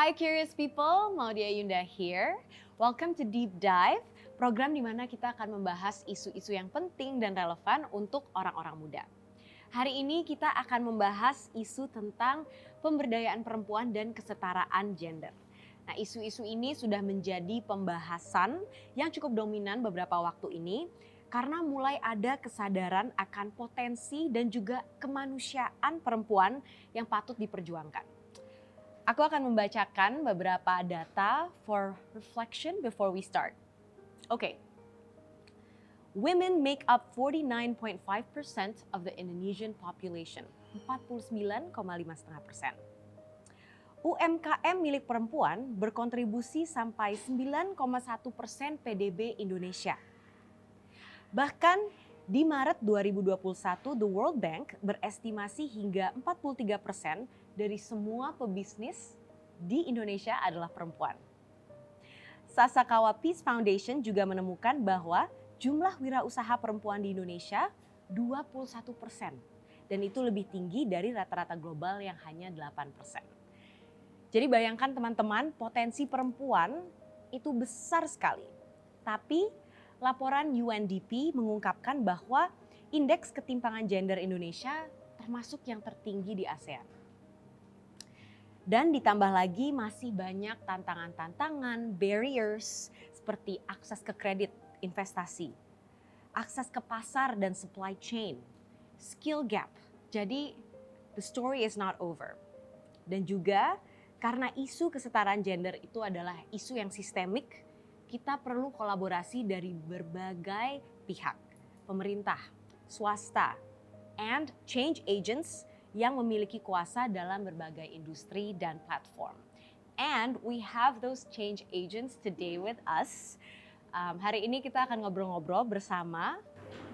Hi curious people, Maudia Yunda here. Welcome to Deep Dive, program di mana kita akan membahas isu-isu yang penting dan relevan untuk orang-orang muda. Hari ini kita akan membahas isu tentang pemberdayaan perempuan dan kesetaraan gender. Nah, isu-isu ini sudah menjadi pembahasan yang cukup dominan beberapa waktu ini karena mulai ada kesadaran akan potensi dan juga kemanusiaan perempuan yang patut diperjuangkan. Aku akan membacakan beberapa data for reflection before we start. Okay. Women make up 49.5% of the Indonesian population, 49,5%. UMKM milik perempuan berkontribusi sampai 9,1% PDB Indonesia. Bahkan di Maret 2021, The World Bank berestimasi hingga 43% dari semua pebisnis di Indonesia adalah perempuan. Sasakawa Peace Foundation juga menemukan bahwa jumlah wirausaha perempuan di Indonesia 21%. Dan itu lebih tinggi dari rata-rata global yang hanya 8%. Jadi bayangkan teman-teman, potensi perempuan itu besar sekali. Tapi laporan UNDP mengungkapkan bahwa indeks ketimpangan gender Indonesia termasuk yang tertinggi di ASEAN. Dan ditambah lagi masih banyak tantangan-tantangan, barriers seperti akses ke kredit, investasi, akses ke pasar dan supply chain, skill gap. Jadi the story is not over. Dan juga karena isu kesetaraan gender itu adalah isu yang sistemik, kita perlu kolaborasi dari berbagai pihak, pemerintah, swasta, and change agents yang memiliki kuasa dalam berbagai industri dan platform. And we have those change agents today with us. Hari ini kita akan ngobrol-ngobrol bersama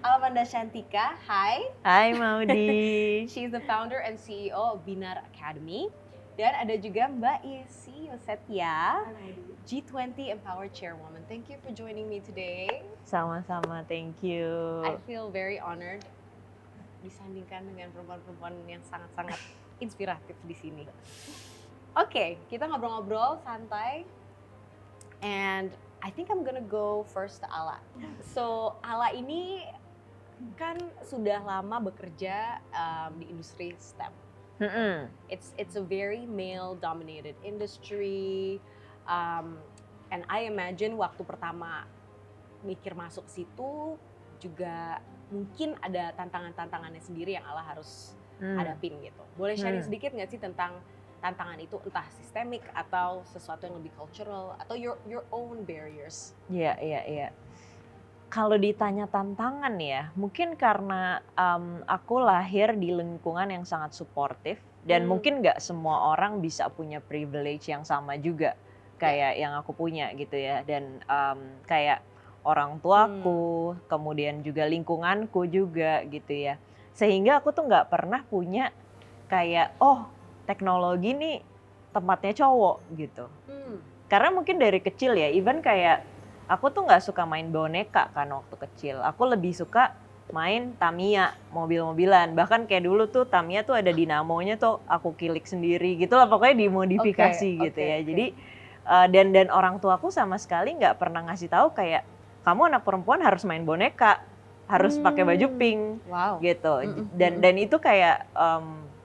Alamanda Shantika. Hi. Hai Maudi. She's the founder and CEO of Binar Academy. Dan ada juga Mbak Yesi Yosetia, G20 Empower Chairwoman. Thank you for joining me today. Sama-sama, thank you. I feel very honored disandingkan dengan perempuan-perempuan yang sangat-sangat inspiratif di sini. Oke, kita ngobrol-ngobrol santai. And I think I'm gonna go first to Ala. So Ala ini kan sudah lama bekerja di industri STEM. It's a very male-dominated industry, and I imagine waktu pertama mikir masuk ke situ juga mungkin ada tantangan-tantangannya sendiri yang Ala harus hadapin gitu. Boleh sharing sedikit nggak sih tentang tantangan itu, entah sistemik atau sesuatu yang lebih cultural atau your own barriers? Iya. Kalau ditanya tantangan ya, mungkin karena aku lahir di lingkungan yang sangat suportif dan mungkin nggak semua orang bisa punya privilege yang sama juga kayak yang aku punya gitu ya. Dan kayak orang tuaku, kemudian juga lingkunganku juga gitu ya. Sehingga aku tuh nggak pernah punya kayak, oh teknologi nih tempatnya cowok gitu. Karena mungkin dari kecil ya, even kayak aku tuh nggak suka main boneka kan waktu kecil. Aku lebih suka main Tamiya, mobil-mobilan. Bahkan kayak dulu tuh Tamiya tuh ada dinamonya tuh aku kilik sendiri gitu lah. Pokoknya dimodifikasi gitu ya. Jadi dan orang tuaku sama sekali nggak pernah ngasih tahu kayak kamu anak perempuan harus main boneka, harus pakai baju pink, gitu. Dan itu kayak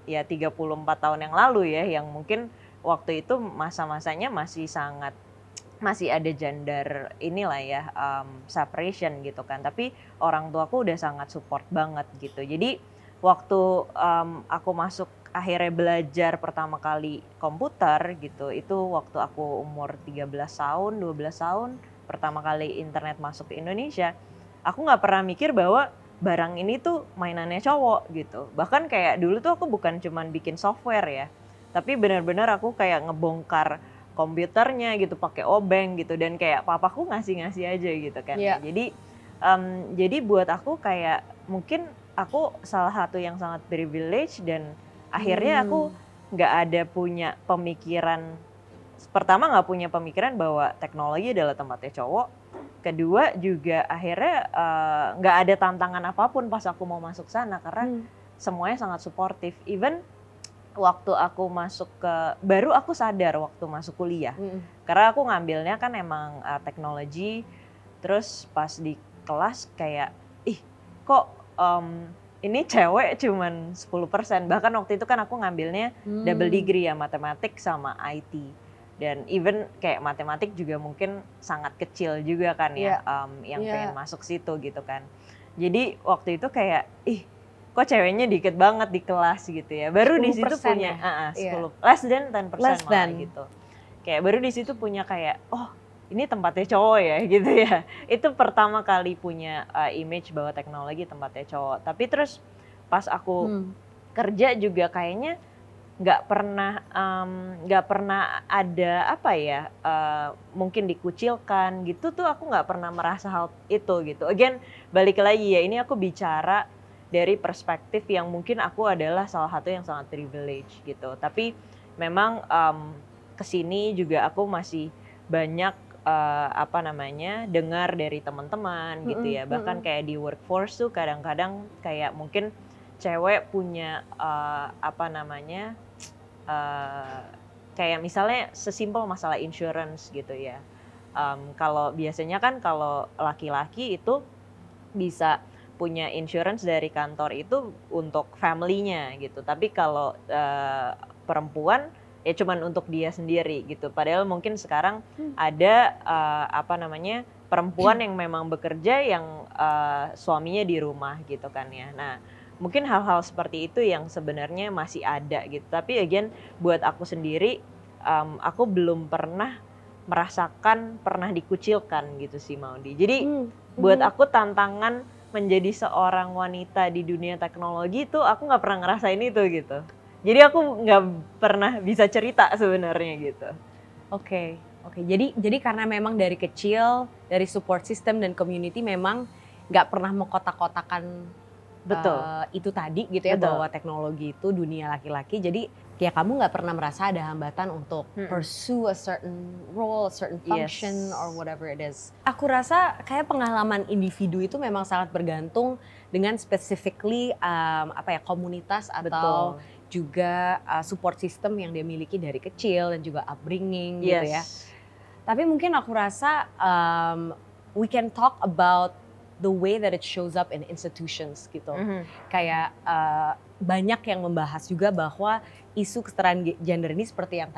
ya 34 tahun yang lalu ya, yang mungkin waktu itu masa-masanya masih ada gender inilah ya, separation gitu kan. Tapi orang tuaku udah sangat support banget gitu. Jadi waktu aku masuk akhirnya belajar pertama kali komputer gitu, itu waktu aku umur 13 tahun, 12 tahun, pertama kali internet masuk ke Indonesia, aku nggak pernah mikir bahwa barang ini tuh mainannya cowok gitu. Bahkan kayak dulu tuh aku bukan cuman bikin software ya, tapi benar-benar aku kayak ngebongkar komputernya gitu pakai obeng gitu, dan kayak papaku ngasih-ngasih aja gitu kan. Jadi buat aku kayak mungkin aku salah satu yang sangat privilege, dan akhirnya aku nggak ada punya pemikiran. Pertama nggak punya pemikiran bahwa teknologi adalah tempatnya cowok. Kedua juga akhirnya nggak ada tantangan apapun pas aku mau masuk sana karena semuanya sangat suportif. Even waktu aku baru aku sadar waktu masuk kuliah. Karena aku ngambilnya kan emang teknologi, terus pas di kelas kayak, ih kok ini cewek cuman 10%. Bahkan waktu itu kan aku ngambilnya double degree ya, matematik sama IT. Dan even kayak matematik juga mungkin sangat kecil juga kan ya, yang pengen masuk situ gitu kan. Jadi waktu itu kayak, ih kok ceweknya dikit banget di kelas gitu ya. Baru di situ 10% punya ya? 10, less than 10% Less malah than. gitu. Kayak baru di situ punya kayak, oh ini tempatnya cowok ya gitu ya. Itu pertama kali punya image bahwa teknologi tempatnya cowok. Tapi terus pas aku kerja juga kayaknya nggak pernah ada apa ya, mungkin dikucilkan gitu tuh, aku nggak pernah merasa hal itu gitu. Again balik lagi ya, ini aku bicara dari perspektif yang mungkin aku adalah salah satu yang sangat privilege gitu. Tapi memang kesini juga aku masih banyak dengar dari teman-teman gitu ya. Bahkan kayak di workforce tuh kadang-kadang kayak mungkin cewek punya kayak misalnya sesimpel masalah insurance gitu ya. Kalau biasanya kan kalau laki-laki itu bisa punya insurance dari kantor itu untuk family-nya gitu. Tapi kalau perempuan ya cuman untuk dia sendiri gitu. Padahal mungkin sekarang ada perempuan yang memang bekerja yang suaminya di rumah gitu kan ya. Nah, mungkin hal-hal seperti itu yang sebenarnya masih ada gitu. Tapi again buat aku sendiri, aku belum pernah merasakan pernah dikucilkan gitu sih Maudy. Jadi buat aku tantangan menjadi seorang wanita di dunia teknologi itu aku nggak pernah ngerasain itu gitu. Jadi aku nggak pernah bisa cerita sebenarnya gitu. Oke. Jadi karena memang dari kecil, dari support system dan community memang nggak pernah mengkotak-kotakan Betul. itu tadi gitu ya, bahwa teknologi itu dunia laki-laki. Jadi ya kamu nggak pernah merasa ada hambatan untuk pursue a certain role, a certain function or whatever it is. Aku rasa kayak pengalaman individu itu memang sangat bergantung dengan specifically komunitas atau juga support system yang dia miliki dari kecil dan juga upbringing gitu ya. Tapi mungkin aku rasa we can talk about the way that it shows up in institutions gitu. Kayak banyak yang membahas juga bahwa isu kesetaraan gender ini seperti yang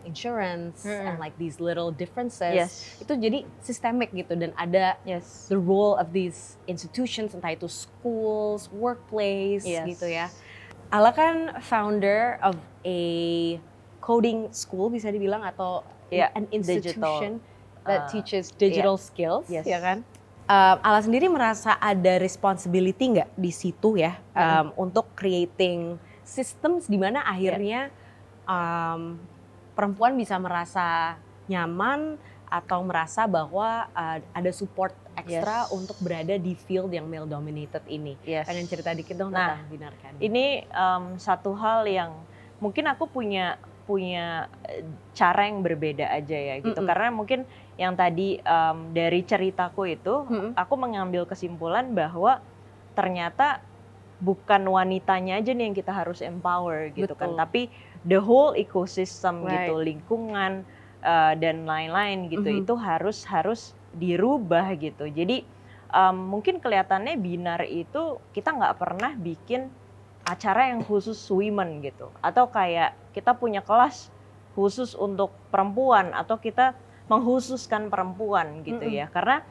insurance and like these little differences itu jadi systemic gitu, dan ada the role of these institutions, entah itu schools, workplace gitu ya. Ala kan founder of a coding school bisa dibilang, atau an institution that teaches digital skills, ya kan? Ala sendiri merasa ada responsibility nggak di situ ya, untuk creating systems di mana akhirnya perempuan bisa merasa nyaman atau merasa bahwa ada support ekstra untuk berada di field yang male dominated ini. Pengen cerita dikit dong tentang Binar Academy. Ini satu hal yang mungkin aku punya cara yang berbeda aja ya gitu. Karena mungkin yang tadi dari ceritaku itu aku mengambil kesimpulan bahwa ternyata bukan wanitanya aja nih yang kita harus empower gitu kan, tapi the whole ecosystem gitu, lingkungan dan lain-lain gitu, itu harus dirubah gitu. Jadi mungkin kelihatannya Binar itu kita nggak pernah bikin acara yang khusus women gitu, atau kayak kita punya kelas khusus untuk perempuan, atau kita mengkhususkan perempuan gitu ya. Karena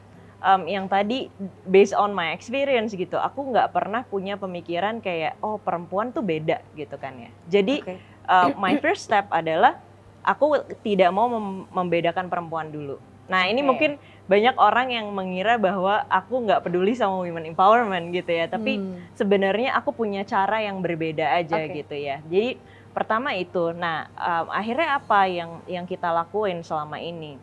yang tadi based on my experience gitu, aku nggak pernah punya pemikiran kayak oh perempuan tuh beda gitu kan ya. Jadi my first step adalah aku tidak mau membedakan perempuan dulu. Nah ini mungkin banyak orang yang mengira bahwa aku nggak peduli sama women empowerment gitu ya, tapi sebenarnya aku punya cara yang berbeda aja gitu ya. Jadi pertama itu, nah akhirnya apa yang kita lakuin selama ini?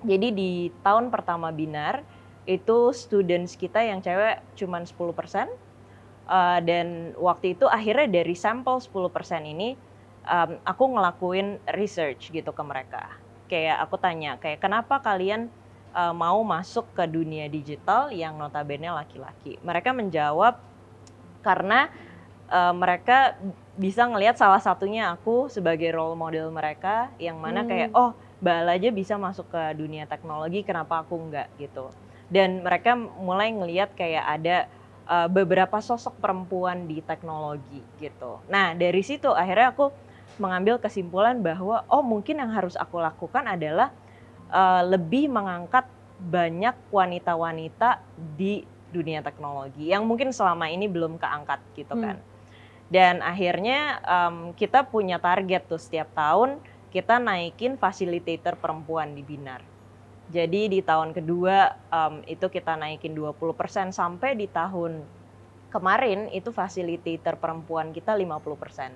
Jadi di tahun pertama Binar itu students kita yang cewek cuman 10%, dan waktu itu akhirnya dari sampel 10% ini aku ngelakuin research gitu ke mereka. Kayak aku tanya kayak kenapa kalian mau masuk ke dunia digital yang notabene laki-laki. Mereka menjawab karena mereka bisa ngelihat salah satunya aku sebagai role model mereka, yang mana kayak oh Mbak Ala aja bisa masuk ke dunia teknologi, kenapa aku enggak gitu. Dan mereka mulai ngelihat kayak ada beberapa sosok perempuan di teknologi gitu. Nah dari situ akhirnya aku mengambil kesimpulan bahwa oh mungkin yang harus aku lakukan adalah lebih mengangkat banyak wanita-wanita di dunia teknologi yang mungkin selama ini belum keangkat gitu kan. Dan akhirnya kita punya target tuh setiap tahun kita naikin fasilitator perempuan di Binar. Jadi di tahun kedua itu kita naikin 20% sampai di tahun kemarin itu fasilitator perempuan kita 50%.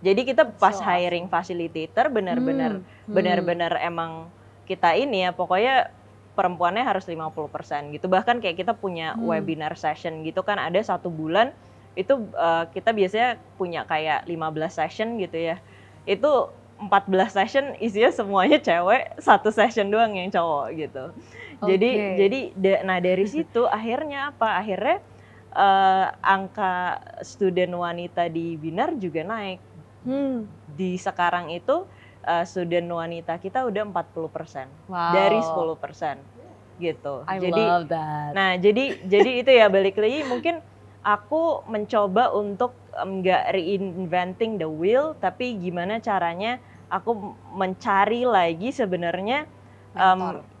Jadi kita pas hiring facilitator benar-benar emang kita ini ya pokoknya perempuannya harus 50% gitu. Bahkan kayak kita punya webinar session gitu kan ada 1 bulan itu kita biasanya punya kayak 15 session gitu ya. Itu 14 session isinya semuanya cewek, 1 session doang yang cowok gitu. Jadi nah dari situ akhirnya apa? Akhirnya angka student wanita di Binar juga naik. Di sekarang itu student wanita kita udah 40% dari 10% gitu. I love that. Nah jadi itu ya balik lagi mungkin aku mencoba untuk nggak reinventing the wheel, tapi gimana caranya aku mencari lagi sebenarnya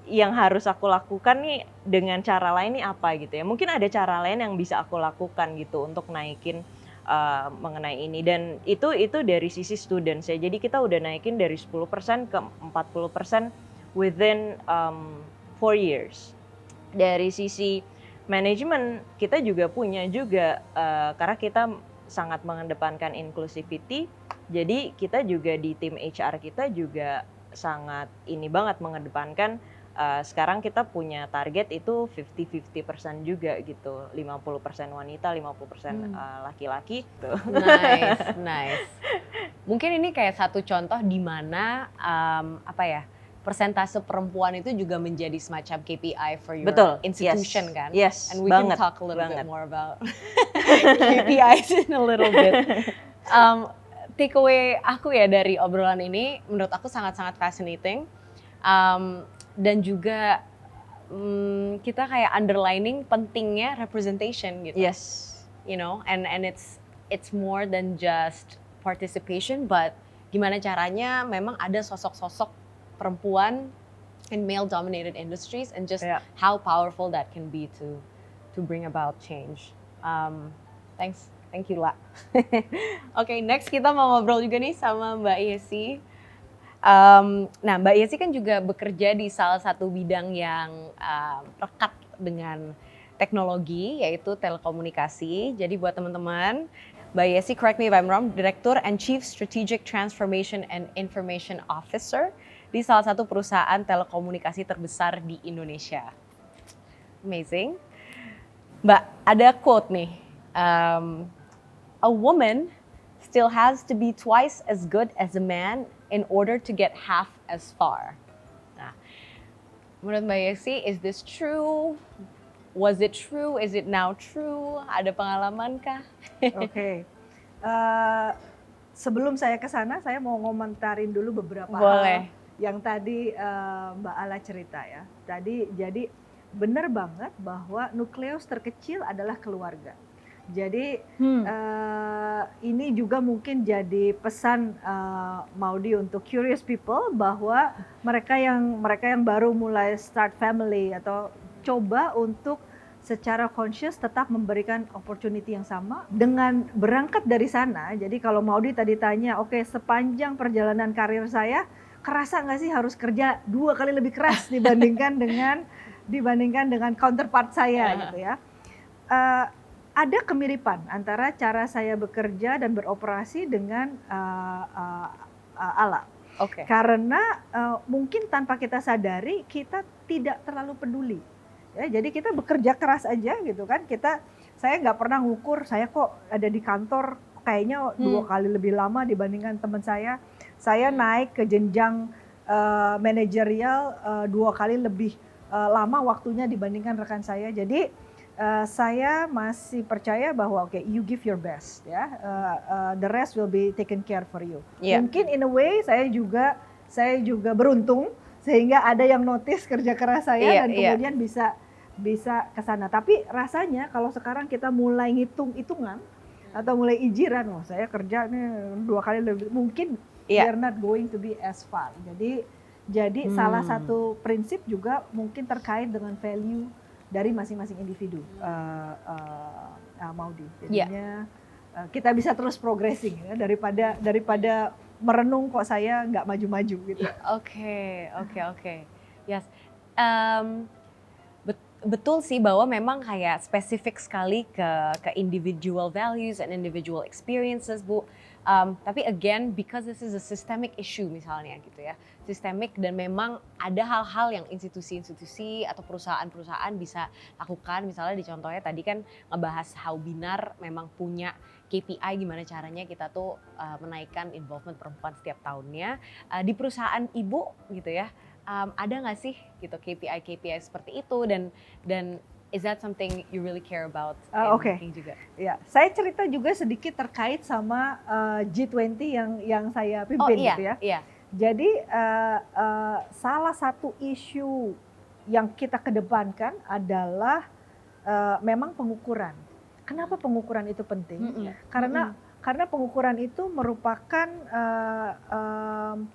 yang harus aku lakukan nih dengan cara lain nih apa gitu ya. Mungkin ada cara lain yang bisa aku lakukan gitu untuk naikin mengenai ini dan itu dari sisi students ya. Jadi kita udah naikin dari 10% ke 40% within 4 years. Dari sisi manajemen kita juga punya juga karena kita sangat mengedepankan inclusivity. Jadi kita juga di tim HR kita juga sangat ini banget mengedepankan sekarang kita punya target itu 50-50% juga gitu. 50% wanita, 50% laki-laki gitu. Nice. Mungkin ini kayak satu contoh di mana persentase perempuan itu juga menjadi semacam KPI for your institution kan? Yes, and we can talk a little bit more about KPIs in a little bit. Takeaway aku ya dari obrolan ini, menurut aku sangat-sangat fascinating. Dan juga kita kayak underlining pentingnya representation gitu. Yes. You know, and it's more than just participation, but gimana caranya memang ada sosok-sosok perempuan in male-dominated industries and just how powerful that can be to bring about change. Thank you La. Okay, next kita mau ngobrol juga nih sama Mbak Yesi. Nah Mbak Yesi kan juga bekerja di salah satu bidang yang rekat dengan teknologi yaitu telekomunikasi. Jadi buat teman-teman, Mbak Yesi, correct me if I'm wrong, Director and Chief Strategic Transformation and Information Officer di salah satu perusahaan telekomunikasi terbesar di Indonesia. Amazing. Mbak, ada quote nih, a woman still has to be twice as good as a man in order to get half as far. Nah, menurut Mbak Yesi, is this true? Was it true? Is it now true? Ada pengalaman kah? Oke. Sebelum saya ke sana, saya mau ngomentarin dulu beberapa Boleh. hal yang tadi Mbak Ala cerita ya. Jadi benar banget bahwa nukleus terkecil adalah keluarga. Jadi ini juga mungkin jadi pesan Maudy untuk curious people bahwa mereka yang baru mulai start family atau coba untuk secara conscious tetap memberikan opportunity yang sama dengan berangkat dari sana. Jadi kalau Maudy tadi tanya, oke, sepanjang perjalanan karir saya kerasa nggak sih harus kerja 2 kali lebih keras dibandingkan dengan counterpart saya gitu ya. Ada kemiripan antara cara saya bekerja dan beroperasi dengan Ala. Oke. Karena mungkin tanpa kita sadari kita tidak terlalu peduli. Ya, jadi kita bekerja keras aja gitu kan. Saya nggak pernah ngukur saya kok ada di kantor kayaknya 2 kali lebih lama dibandingkan teman saya. Saya naik ke jenjang manajerial 2 kali lebih lama waktunya dibandingkan rekan saya. Jadi saya masih percaya bahwa you give your best ya, the rest will be taken care for you. Iya. Mungkin in a way saya juga beruntung sehingga ada yang notice kerja keras saya dan kemudian bisa ke sana. Tapi rasanya kalau sekarang kita mulai hitungan atau mulai ijiran, saya kerja nih 2 kali lebih, mungkin they're not going to be as far. Jadi salah satu prinsip juga mungkin terkait dengan value dari masing-masing individu, Maudy. Jadinya kita bisa terus progressing ya, daripada merenung kok saya nggak maju-maju gitu. Oke. Yes. Betul sih bahwa memang kayak spesifik sekali ke individual values and individual experiences, Bu. Tapi again, because this is a systemic issue misalnya gitu ya, sistemik, dan memang ada hal-hal yang institusi-institusi atau perusahaan-perusahaan bisa lakukan. Misalnya di contohnya tadi kan ngebahas how Binar memang punya KPI gimana caranya kita tuh menaikkan involvement perempuan setiap tahunnya. Di perusahaan ibu gitu ya, ada nggak sih gitu KPI seperti itu, dan is that something you really care about in working juga? Ya, saya cerita juga sedikit terkait sama G20 yang saya pimpin gitu ya. Iya. Jadi salah satu isu yang kita kedepankan adalah memang pengukuran. Kenapa pengukuran itu penting? Karena pengukuran itu merupakan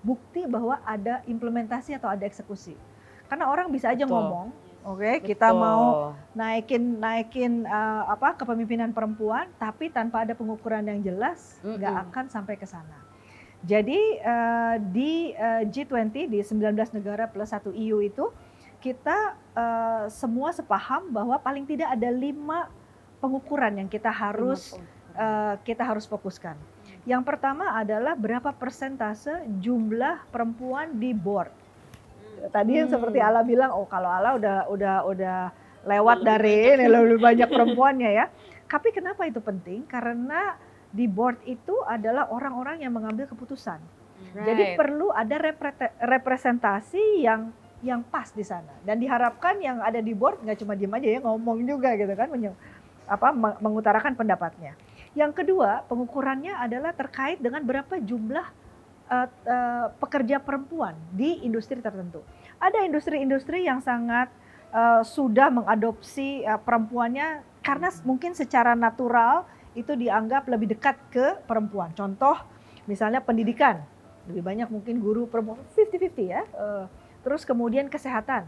bukti bahwa ada implementasi atau ada eksekusi. Karena orang bisa aja ngomong, kita mau naikin kepemimpinan perempuan, tapi tanpa ada pengukuran yang jelas nggak akan sampai ke sana. Jadi di G20 di 19 negara plus 1 EU itu kita semua sepaham bahwa paling tidak ada 5 pengukuran yang kita harus fokuskan. Yang pertama adalah berapa persentase jumlah perempuan di board. Tadi yang seperti Ala bilang, kalau Ala udah lewat dari ini lebih banyak perempuannya ya. Tapi kenapa itu penting? Karena di board itu adalah orang-orang yang mengambil keputusan. Jadi perlu ada representasi yang pas di sana. Dan diharapkan yang ada di board nggak cuma diem aja ya, ngomong juga gitu kan, mengutarakan pendapatnya. Yang kedua, pengukurannya adalah terkait dengan berapa jumlah pekerja perempuan di industri tertentu. Ada industri-industri yang sangat sudah mengadopsi perempuannya karena mungkin secara natural itu dianggap lebih dekat ke perempuan. Contoh misalnya pendidikan, lebih banyak mungkin guru perempuan, 50-50 ya. Terus kemudian kesehatan,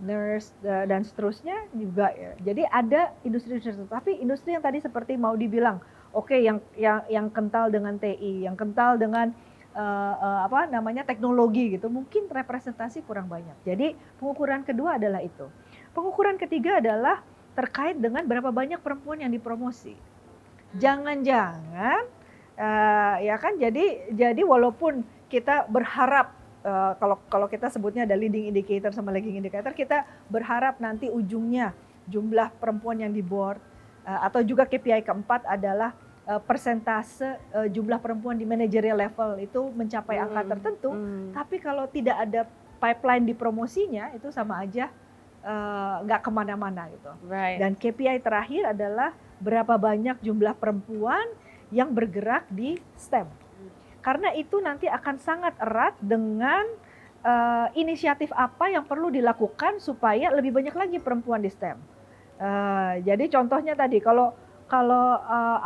nurse dan seterusnya juga ya. Jadi ada industri-industri tertentu. Tapi industri yang tadi seperti mau dibilang, yang kental dengan TI, yang kental dengan teknologi gitu, mungkin representasi kurang banyak. Jadi pengukuran kedua adalah itu. Pengukuran ketiga adalah terkait dengan berapa banyak perempuan yang dipromosi. Jangan-jangan ya kan, jadi walaupun kita berharap kalau kita sebutnya ada leading indicator sama lagging indicator, kita berharap nanti ujungnya jumlah perempuan yang di board, atau juga KPI keempat adalah persentase jumlah perempuan di managerial level itu mencapai angka tertentu. Tapi kalau tidak ada pipeline di promosinya, itu sama aja nggak kemana-mana gitu. Dan KPI terakhir adalah berapa banyak jumlah perempuan yang bergerak di STEM. Karena itu nanti akan sangat erat dengan inisiatif apa yang perlu dilakukan supaya lebih banyak lagi perempuan di STEM. Jadi contohnya tadi, kalau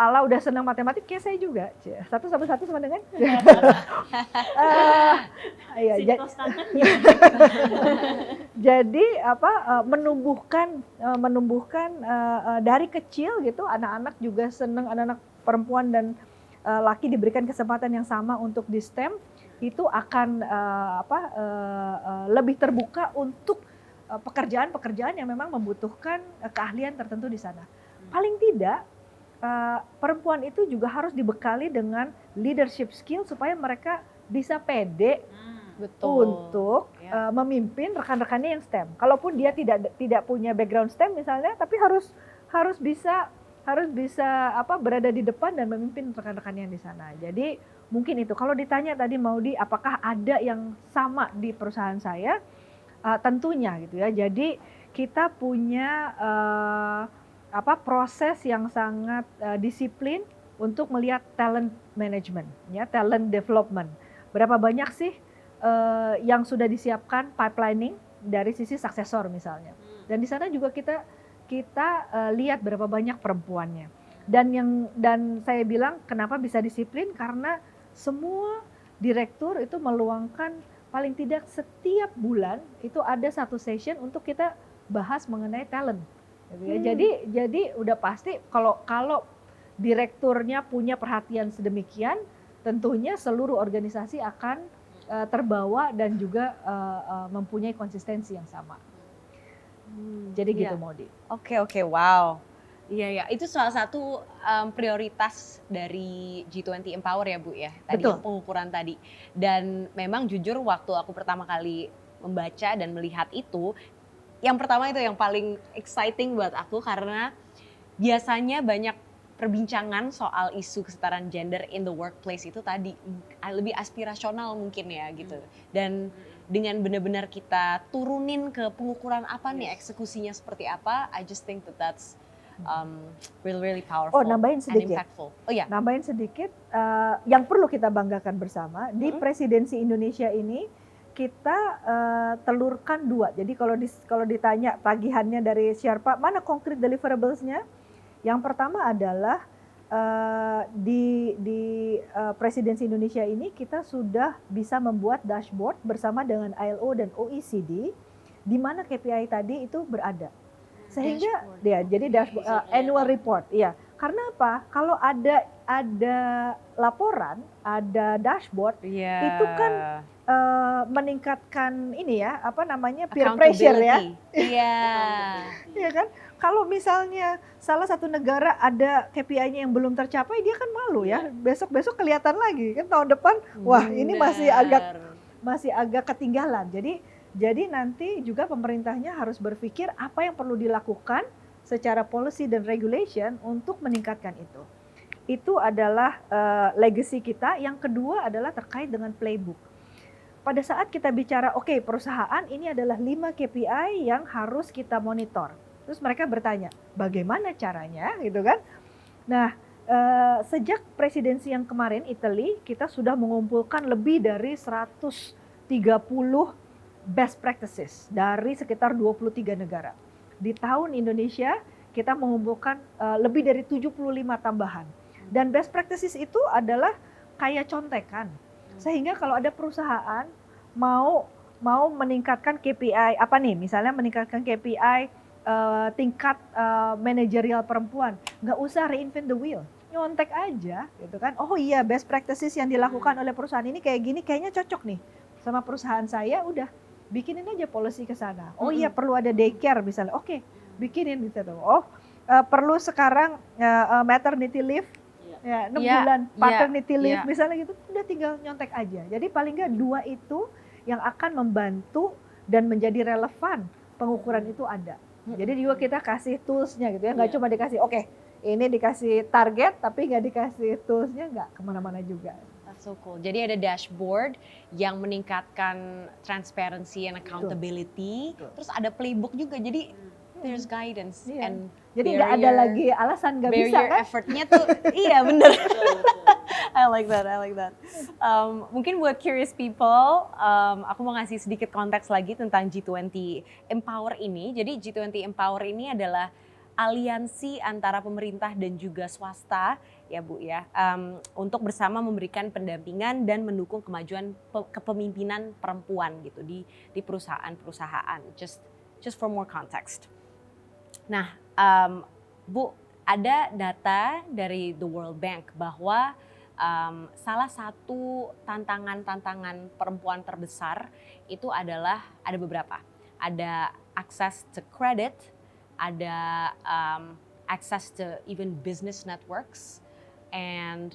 Ala udah senang matematik, kayak saya juga. 1 + 1 sama dengan? Jadi menumbuhkan dari kecil gitu, anak-anak juga senang, anak-anak perempuan dan laki diberikan kesempatan yang sama untuk di STEM, itu akan lebih terbuka untuk pekerjaan-pekerjaan yang memang membutuhkan keahlian tertentu di sana. Paling tidak perempuan itu juga harus dibekali dengan leadership skill supaya mereka bisa pede untuk memimpin rekan-rekannya yang STEM. Kalaupun dia tidak punya background STEM misalnya, tapi harus bisa berada di depan dan memimpin rekan-rekannya yang di sana. Jadi mungkin itu. Kalau ditanya tadi Maudy, apakah ada yang sama di perusahaan saya? Tentunya gitu ya. Jadi kita punya proses yang sangat disiplin untuk melihat talent management, ya, talent development. Berapa banyak sih yang sudah disiapkan pipelining dari sisi suksesor misalnya. Dan di sana juga kita lihat berapa banyak perempuannya. Dan saya bilang kenapa bisa disiplin, karena semua direktur itu meluangkan paling tidak setiap bulan itu ada satu session untuk kita bahas mengenai talent. Gitu ya. Jadi udah pasti kalau direkturnya punya perhatian sedemikian, tentunya seluruh organisasi akan terbawa dan juga mempunyai konsistensi yang sama. Jadi gitu, Maudy. Oke, wow. Iya, itu salah satu prioritas dari G20 Empower ya Bu ya, tadi Betul. pengukuran tadi. Dan memang jujur waktu aku pertama kali membaca dan melihat itu, yang pertama itu yang paling exciting buat aku karena biasanya banyak perbincangan soal isu kesetaraan gender in the workplace itu tadi lebih aspirasional mungkin ya gitu. Dan dengan benar-benar kita turunin ke pengukuran apa nih, eksekusinya seperti apa, I just think that's really powerful Nambahin and sedikit. impactful. Oh ya. Nambahin sedikit, yang perlu kita banggakan bersama di presidensi Indonesia ini kita telurkan 2. Jadi kalau ditanya tagihannya dari Sherpa, mana concrete deliverables-nya? Yang pertama adalah di presidensi Indonesia ini kita sudah bisa membuat dashboard bersama dengan ILO dan OECD di mana KPI tadi itu berada. Sehingga jadi dashboard, annual report, iya. Karena apa? Kalau ada laporan, ada dashboard, itu kan meningkatkan ini ya, peer pressure ya. Iya. Iya kan? Kalau misalnya salah satu negara ada KPI-nya yang belum tercapai, dia kan malu ya. Besok-besok kelihatan lagi kan tahun depan, wah ini masih agak ketinggalan. Jadi nanti juga pemerintahnya harus berpikir apa yang perlu dilakukan secara policy dan regulation untuk meningkatkan itu. Itu adalah legacy kita. Yang kedua adalah terkait dengan playbook. Pada saat kita bicara, perusahaan ini adalah 5 KPI yang harus kita monitor. Terus mereka bertanya, bagaimana caranya gitu kan? Nah, sejak presidensi yang kemarin Italy, kita sudah mengumpulkan lebih dari 130 best practices dari sekitar 23 negara. Di tahun Indonesia kita mengumpulkan lebih dari 75 tambahan. Dan best practices itu adalah kayak contekan. Sehingga kalau ada perusahaan mau meningkatkan KPI, misalnya meningkatkan KPI tingkat manajerial perempuan, nggak usah reinvent the wheel. Nyontek aja gitu kan. Oh iya, best practices yang dilakukan oleh perusahaan ini kayak gini, kayaknya cocok nih sama perusahaan saya, udah bikinin aja policy ke sana. Oh iya, perlu ada daycare misalnya. Oke, bikinin gitu. Oh, perlu sekarang maternity leave ya 6 bulan, paternity leave misalnya gitu, udah tinggal nyontek aja. Jadi paling nggak 2 itu yang akan membantu dan menjadi relevan pengukuran itu ada. Jadi juga kita kasih toolsnya gitu ya, nggak cuma dikasih ini dikasih target tapi nggak dikasih toolsnya, nggak kemana-mana juga. That's so cool. Jadi ada dashboard yang meningkatkan transparency and accountability. Betul. Terus ada playbook juga. Jadi there's guidance and jadi nggak ada lagi alasan nggak bisa kan? Effortnya tuh iya bener. I like that. Mungkin buat curious people, aku mau ngasih sedikit konteks lagi tentang G20 Empower ini. Jadi G20 Empower ini adalah aliansi antara pemerintah dan juga swasta ya Bu ya, untuk bersama memberikan pendampingan dan mendukung kemajuan kepemimpinan perempuan gitu di perusahaan-perusahaan. Just for more context. Nah, Bu, ada data dari The World Bank bahwa salah satu tantangan perempuan terbesar itu adalah ada beberapa. Ada access to credit, ada access to even business networks, and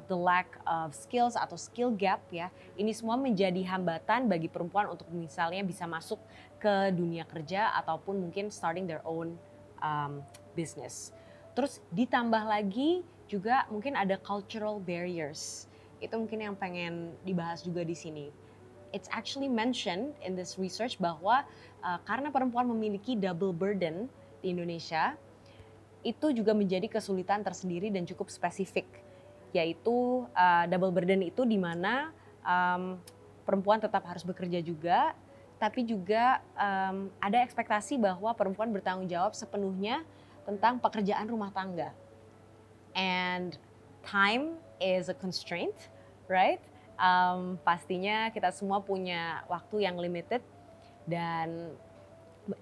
the lack of skills atau skill gap ya. Ini semua menjadi hambatan bagi perempuan untuk misalnya bisa masuk ke dunia kerja ataupun mungkin starting their own business. Terus ditambah lagi juga mungkin ada cultural barriers. Itu mungkin yang pengen dibahas juga di sini. It's actually mentioned in this research bahwa karena perempuan memiliki double burden di Indonesia, itu juga menjadi kesulitan tersendiri dan cukup spesifik, yaitu double burden itu di mana perempuan tetap harus bekerja juga, tapi juga ada ekspektasi bahwa perempuan bertanggung jawab sepenuhnya tentang pekerjaan rumah tangga. And time is a constraint, right? Pastinya kita semua punya waktu yang limited, dan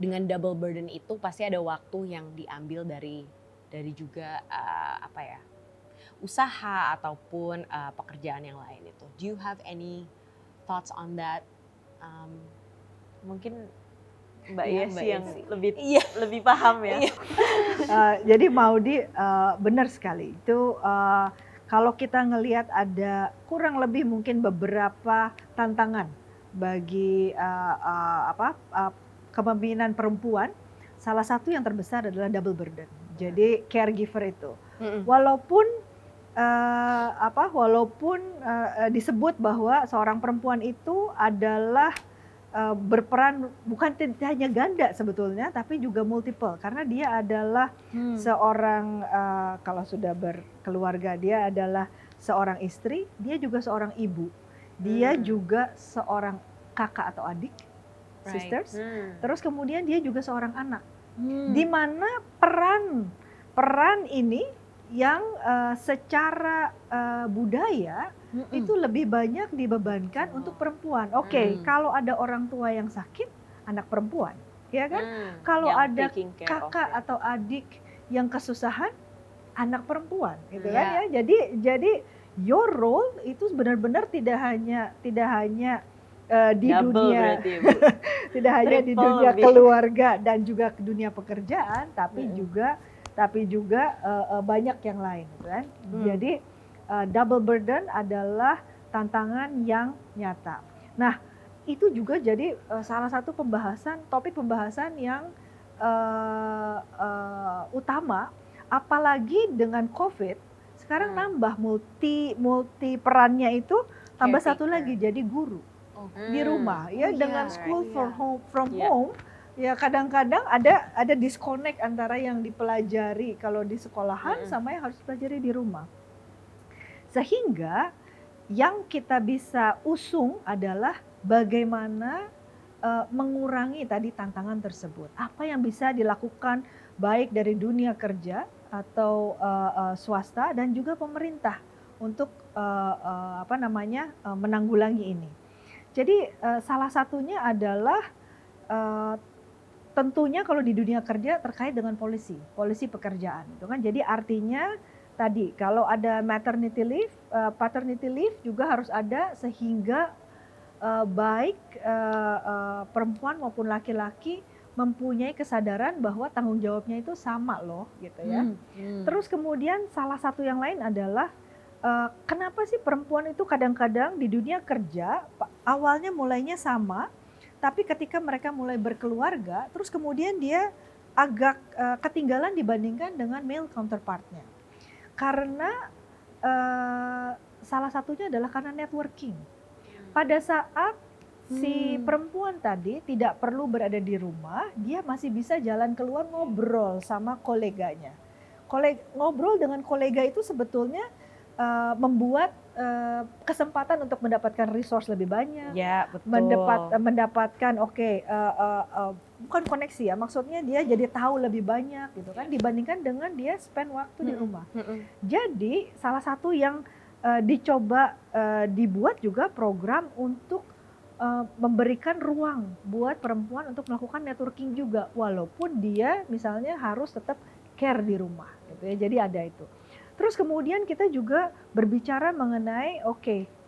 dengan double burden itu pasti ada waktu yang diambil dari juga usaha ataupun pekerjaan yang lain itu. Do you have any thoughts on that? Mungkin Mbak Iya, Yesi Mbak yang Yesi. lebih paham ya. Jadi Maudi benar sekali itu, kalau kita ngelihat ada kurang lebih mungkin beberapa tantangan bagi kepemimpinan perempuan. Salah satu yang terbesar adalah double burden. Jadi caregiver itu, walaupun disebut bahwa seorang perempuan itu adalah berperan bukan hanya ganda sebetulnya, tapi juga multiple, karena dia adalah seorang kalau sudah berkeluarga, dia adalah seorang istri, dia juga seorang ibu, dia juga seorang kakak atau adik, sisters, terus kemudian dia juga seorang anak, di mana peran ini yang secara budaya itu lebih banyak dibebankan untuk perempuan. Oke, kalau ada orang tua yang sakit, anak perempuan, ya kan? Kalau ada kakak atau adik yang kesusahan, anak perempuan, gitu kan ya. Jadi your role itu benar-benar tidak hanya di Double dunia berarti ya, Bu. tidak hanya di Triple dunia lebih. keluarga dan juga dunia pekerjaan, tapi juga banyak yang lain, gitu kan? Jadi double burden adalah tantangan yang nyata. Nah, itu juga jadi salah satu topik pembahasan yang utama, apalagi dengan COVID. Sekarang nambah multi perannya itu, tambah satu lagi jadi guru di rumah, ya, dengan school from home. Ya, kadang-kadang ada disconnect antara yang dipelajari kalau di sekolahan sama yang harus dipelajari di rumah. Sehingga yang kita bisa usung adalah bagaimana mengurangi tadi tantangan tersebut. Apa yang bisa dilakukan baik dari dunia kerja atau swasta dan juga pemerintah untuk menanggulangi ini. Jadi salah satunya adalah tentunya kalau di dunia kerja terkait dengan polisi pekerjaan, itu kan. Jadi artinya tadi kalau ada maternity leave, paternity leave juga harus ada, sehingga baik perempuan maupun laki-laki mempunyai kesadaran bahwa tanggung jawabnya itu sama loh, gitu ya. Terus kemudian salah satu yang lain adalah kenapa sih perempuan itu kadang-kadang di dunia kerja awalnya mulainya sama, tapi ketika mereka mulai berkeluarga, terus kemudian dia agak ketinggalan dibandingkan dengan male counterpartnya. Karena salah satunya adalah karena networking. Pada saat si perempuan tadi tidak perlu berada di rumah, dia masih bisa jalan keluar ngobrol sama koleganya. Ngobrol dengan kolega itu sebetulnya membuat kesempatan untuk mendapatkan resource lebih banyak, Ya, betul. mendapatkan bukan koneksi ya, maksudnya dia jadi tahu lebih banyak, gitu kan, dibandingkan dengan dia spend waktu di rumah. Jadi salah satu yang dicoba dibuat juga program untuk memberikan ruang buat perempuan untuk melakukan networking juga, walaupun dia misalnya harus tetap care di rumah, gitu ya. Jadi ada itu. Terus kemudian kita juga berbicara mengenai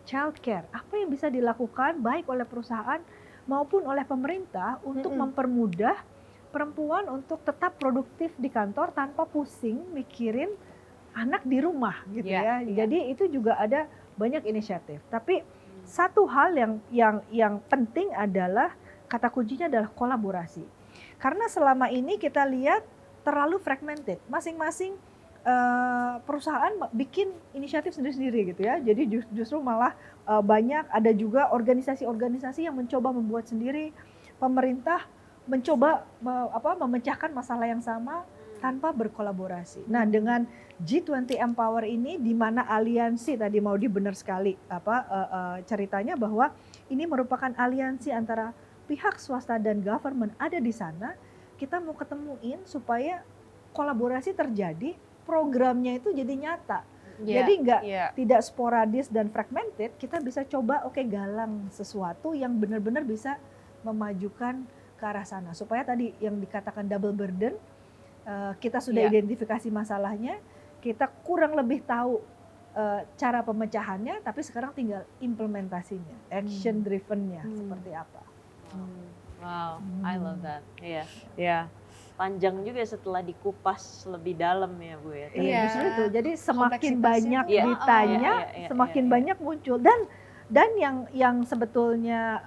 child care. Apa yang bisa dilakukan baik oleh perusahaan maupun oleh pemerintah untuk mempermudah perempuan untuk tetap produktif di kantor tanpa pusing mikirin anak di rumah, gitu ya. Jadi itu juga ada banyak inisiatif. Tapi satu hal yang penting adalah, kata kuncinya adalah kolaborasi. Karena selama ini kita lihat terlalu fragmented. Masing-masing perusahaan bikin inisiatif sendiri-sendiri, gitu ya. Jadi justru malah banyak ada juga organisasi-organisasi yang mencoba membuat sendiri. Pemerintah mencoba memecahkan masalah yang sama, tanpa berkolaborasi. Nah, dengan G20 Empower ini di mana aliansi tadi Maudi benar sekali ceritanya bahwa ini merupakan aliansi antara pihak swasta dan government ada di sana. Kita mau ketemuin supaya kolaborasi terjadi, programnya itu jadi nyata. Jadi tidak sporadis dan fragmented, kita bisa coba galang sesuatu yang benar-benar bisa memajukan ke arah sana. Supaya tadi yang dikatakan double burden, kita sudah identifikasi masalahnya, kita kurang lebih tahu cara pemecahannya, tapi sekarang tinggal implementasinya, action drivennya seperti apa. Wow, I love that. Iya. Panjang juga setelah dikupas lebih dalam ya Bu ya. Justru itu. Jadi semakin banyak Kompleksitasnya ditanya, semakin banyak muncul. Dan yang sebetulnya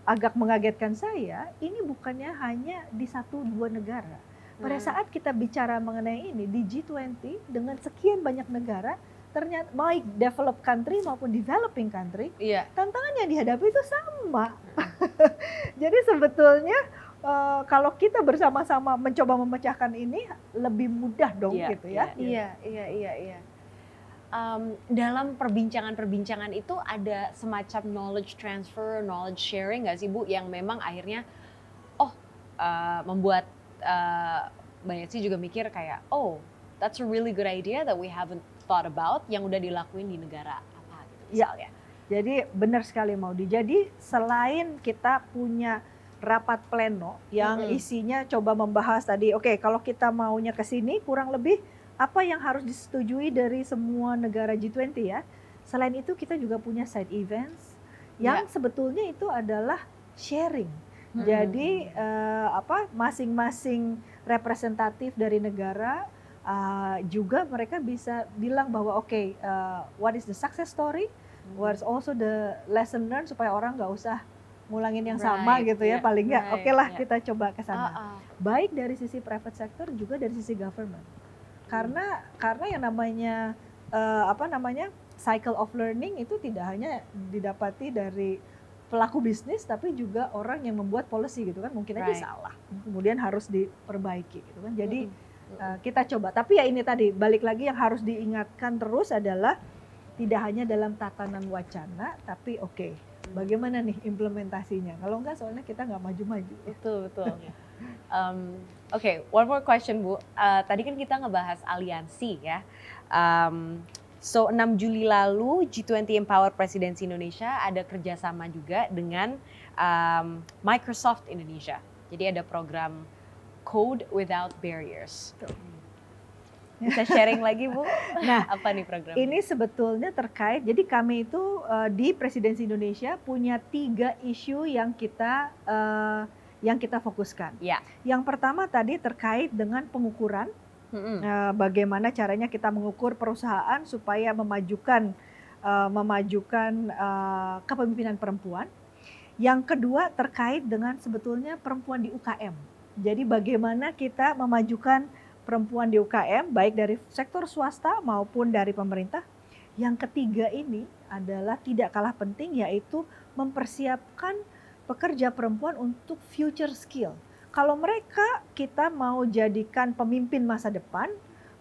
agak mengagetkan saya, ini bukannya hanya di 1-2 negara. Pada saat kita bicara mengenai ini di G20 dengan sekian banyak negara, ternyata baik developed country maupun developing country, tantangan yang dihadapi itu sama. Jadi sebetulnya kalau kita bersama-sama mencoba memecahkan ini lebih mudah dong gitu ya. Iya. Dalam perbincangan-perbincangan itu ada semacam knowledge transfer, knowledge sharing nggak sih Bu, yang memang akhirnya membuat Mbak Yetsi juga mikir kayak, that's a really good idea that we haven't thought about, yang udah dilakuin di negara apa gitu misalnya. Jadi benar sekali Maudi. Jadi selain kita punya rapat pleno yang isinya coba membahas tadi, kalau kita maunya ke sini kurang lebih apa yang harus disetujui dari semua negara G20 ya. Selain itu kita juga punya side events yang sebetulnya itu adalah sharing. Jadi masing-masing representatif dari negara juga mereka bisa bilang bahwa what is the success story, what is also the lesson learned, supaya orang nggak usah ngulangin yang sama gitu ya, paling nggak kita coba ke sana. Baik dari sisi private sector juga dari sisi government. Karena yang namanya cycle of learning itu tidak hanya didapati dari pelaku bisnis, tapi juga orang yang membuat policy gitu kan, mungkin aja salah, kemudian harus diperbaiki gitu kan. Jadi kita coba, tapi ya ini tadi balik lagi yang harus diingatkan terus adalah tidak hanya dalam tatanan wacana, tapi bagaimana nih implementasinya? Kalau enggak soalnya kita nggak maju-maju. Betul. One more question Bu. Tadi kan kita ngebahas aliansi ya. So 6 Juli lalu G20 Empower Presidensi Indonesia ada kerjasama juga dengan Microsoft Indonesia. Jadi ada program Code Without Barriers. Bisa sharing lagi Bu? Nah, apa nih program? Ini sebetulnya terkait, jadi kami itu di Presidensi Indonesia punya 3 isu yang kita fokuskan. Yang pertama tadi terkait dengan pengukuran, bagaimana caranya kita mengukur perusahaan supaya memajukan kepemimpinan perempuan. Yang kedua terkait dengan sebetulnya perempuan di UKM. Jadi bagaimana kita memajukan perempuan di UKM, baik dari sektor swasta maupun dari pemerintah. Yang ketiga ini adalah tidak kalah penting, yaitu mempersiapkan pekerja perempuan untuk future skill. Kalau kita mau jadikan pemimpin masa depan,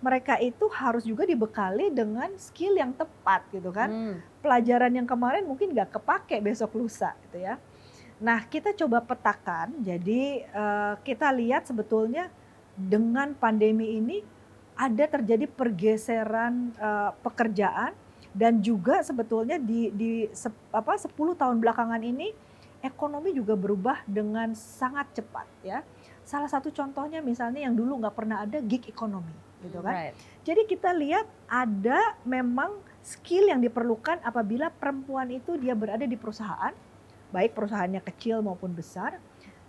mereka itu harus juga dibekali dengan skill yang tepat gitu kan. Pelajaran yang kemarin mungkin nggak kepake besok lusa gitu ya. Nah, kita coba petakan, jadi kita lihat sebetulnya dengan pandemi ini ada terjadi pergeseran pekerjaan, dan juga sebetulnya di 10 tahun belakangan ini ekonomi juga berubah dengan sangat cepat ya. Salah satu contohnya misalnya yang dulu nggak pernah ada, gig economy gitu kan. Jadi kita lihat ada memang skill yang diperlukan apabila perempuan itu dia berada di perusahaan, baik perusahaannya kecil maupun besar,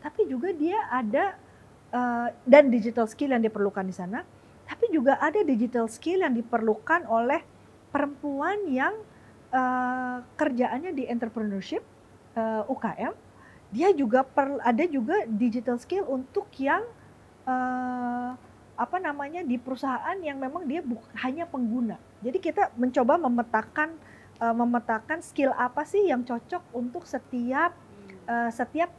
tapi juga dia ada dan digital skill yang diperlukan di sana, tapi juga ada digital skill yang diperlukan oleh perempuan yang kerjaannya di entrepreneurship, UKM. Dia juga ada juga digital skill untuk yang di perusahaan yang memang dia hanya pengguna. Jadi kita mencoba memetakan skill apa sih yang cocok untuk setiap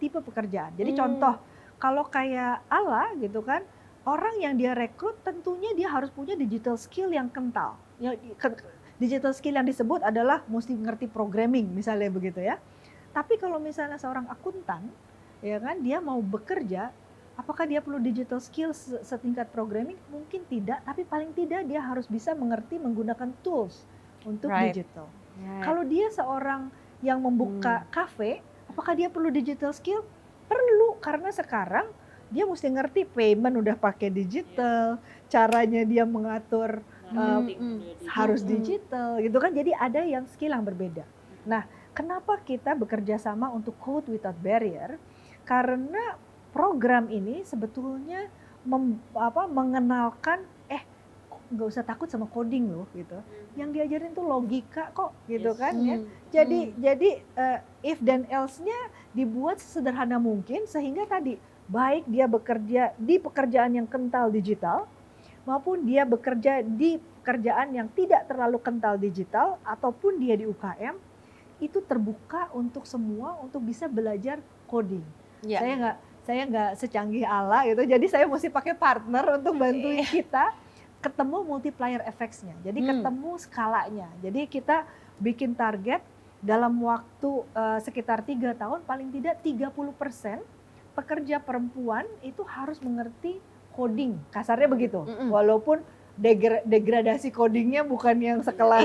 tipe pekerjaan. Jadi contoh, kalau kayak Ala gitu kan, orang yang dia rekrut tentunya dia harus punya digital skill yang kental. Digital skill yang disebut adalah mesti ngerti programming misalnya begitu ya. Tapi kalau misalnya seorang akuntan, ya kan, dia mau bekerja, apakah dia perlu digital skill setingkat programming? Mungkin tidak, tapi paling tidak dia harus bisa mengerti menggunakan tools untuk digital. Kalau dia seorang yang membuka kafe, apakah dia perlu digital skill? Perlu, karena sekarang dia mesti ngerti payment udah pakai digital, caranya dia mengatur harus digital gitu kan. Jadi ada yang skill yang berbeda. Nah, kenapa kita bekerja sama untuk Code Without Barrier? Karena program ini sebetulnya mengenalkan nggak usah takut sama coding loh gitu. Yang diajarin tuh logika kok gitu kan ya. Jadi if dan else-nya dibuat sesederhana mungkin sehingga tadi baik dia bekerja di pekerjaan yang kental digital maupun dia bekerja di pekerjaan yang tidak terlalu kental digital ataupun dia di UKM, itu terbuka untuk semua untuk bisa belajar coding. Saya nggak secanggih Ala gitu, jadi saya mesti pakai partner untuk bantuin kita ketemu multiplier effects-nya. Jadi ketemu skalanya. Jadi kita bikin target dalam waktu sekitar 3 tahun paling tidak 30% pekerja perempuan itu harus mengerti coding. Kasarnya begitu. Walaupun degradasi codingnya bukan yang sekelas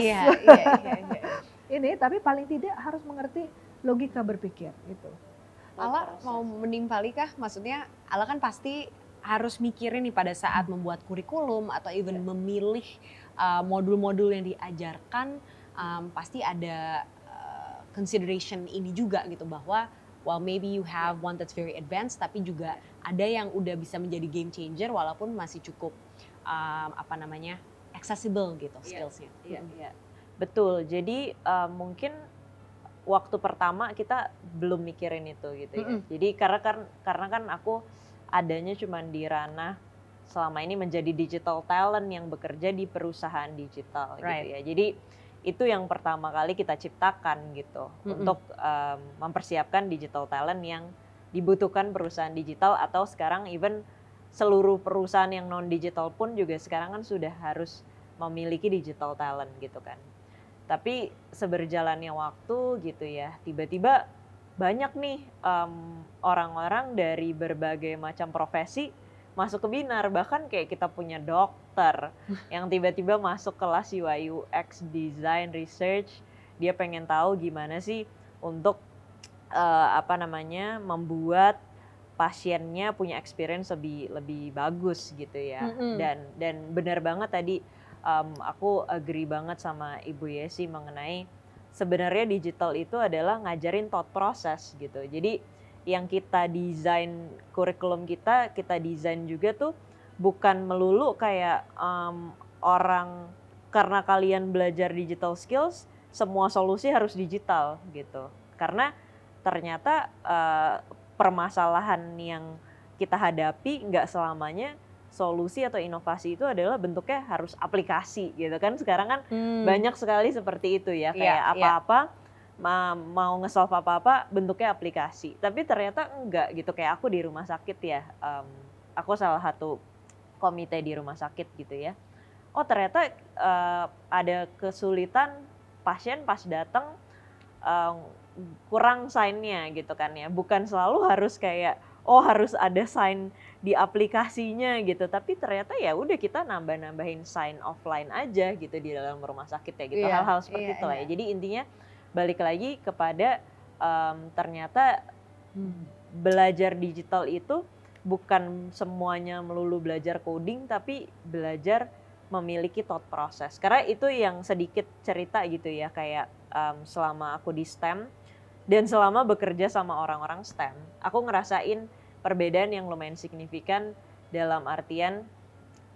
ini, tapi paling tidak harus mengerti logika berpikir itu. Ala mau menimpali kah? Maksudnya Ala kan pasti harus mikirin nih pada saat membuat kurikulum atau even memilih modul-modul yang diajarkan, pasti ada consideration ini juga gitu, bahwa well maybe you have one that's very advanced tapi juga ada yang udah bisa menjadi game changer walaupun masih cukup accessible gitu skillsnya. Betul. Jadi mungkin waktu pertama kita belum mikirin itu gitu ya. Jadi karena kan aku adanya cuma di ranah selama ini menjadi digital talent yang bekerja di perusahaan digital gitu ya. Jadi itu yang pertama kali kita ciptakan gitu untuk mempersiapkan digital talent yang dibutuhkan perusahaan digital, atau sekarang even seluruh perusahaan yang non digital pun juga sekarang kan sudah harus memiliki digital talent gitu kan. Tapi seberjalannya waktu gitu ya, tiba-tiba banyak nih orang-orang dari berbagai macam profesi masuk ke Binar. Bahkan kayak kita punya dokter yang tiba-tiba masuk kelas UI UX design research. Dia pengen tahu gimana sih untuk membuat pasiennya punya experience lebih bagus gitu ya. Dan benar banget tadi aku agree banget sama Ibu Yesi mengenai sebenarnya digital itu adalah ngajarin thought process gitu. Jadi yang kita desain kurikulum kita desain juga tuh bukan melulu kayak orang karena kalian belajar digital skills semua solusi harus digital gitu. Karena ternyata permasalahan yang kita hadapi nggak selamanya solusi atau inovasi itu adalah bentuknya harus aplikasi gitu kan. Sekarang kan banyak sekali seperti itu ya, kayak apa-apa mau nge-solve apa-apa bentuknya aplikasi. Tapi ternyata enggak gitu, kayak aku di rumah sakit ya, aku salah satu komite di rumah sakit gitu ya. Oh ternyata ada kesulitan pasien pas datang kurang sign-nya gitu kan ya. Bukan selalu harus kayak harus ada sign di aplikasinya gitu, tapi ternyata ya udah kita nambahin sign offline aja gitu di dalam rumah sakit ya gitu, hal-hal seperti itulah ya. Jadi intinya balik lagi kepada ternyata belajar digital itu bukan semuanya melulu belajar coding, tapi belajar memiliki thought process. Karena itu yang sedikit cerita gitu ya, kayak selama aku di STEM dan selama bekerja sama orang-orang STEM, aku ngerasain perbedaan yang lumayan signifikan dalam artian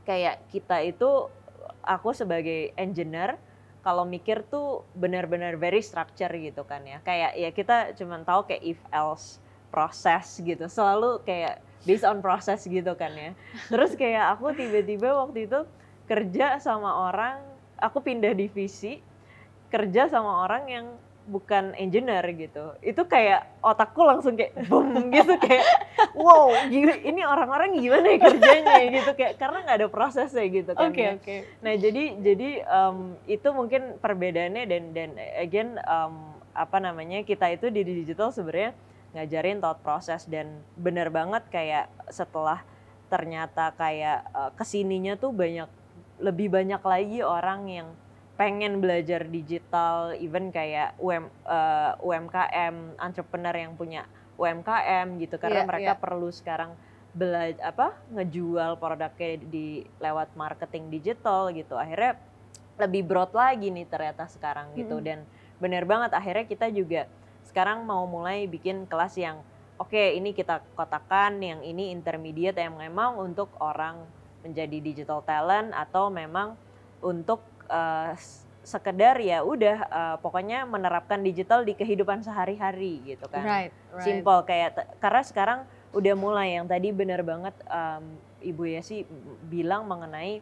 kayak kita itu, aku sebagai engineer kalau mikir tuh benar-benar very structure gitu kan ya. Kayak ya kita cuma tahu kayak if else proses gitu, selalu kayak based on process gitu kan ya. Terus kayak aku tiba-tiba waktu itu kerja sama orang, aku pindah divisi, kerja sama orang yang bukan engineer gitu. Itu kayak otakku langsung kayak boom gitu, kayak wow, ini orang-orang gimana ya kerjanya gitu, kayak karena nggak ada prosesnya gitu kan. Oke. Nah jadi itu mungkin perbedaannya, dan again kita itu di digital sebenarnya ngajarin thought process, dan benar banget kayak setelah ternyata kayak kesininya tuh lebih banyak lagi orang yang pengen belajar digital, even kayak UMKM, entrepreneur yang punya UMKM gitu, karena mereka perlu sekarang ngejual produknya lewat marketing digital gitu. Akhirnya lebih broad lagi nih ternyata sekarang gitu. Dan benar banget akhirnya kita juga sekarang mau mulai bikin kelas yang oke, ini kita kotakan, yang ini intermediate yang memang untuk orang menjadi digital talent, atau memang untuk sekedar ya udah pokoknya menerapkan digital di kehidupan sehari-hari gitu kan. Right. Simple kayak karena sekarang udah mulai yang tadi benar banget Ibu Yesi bilang mengenai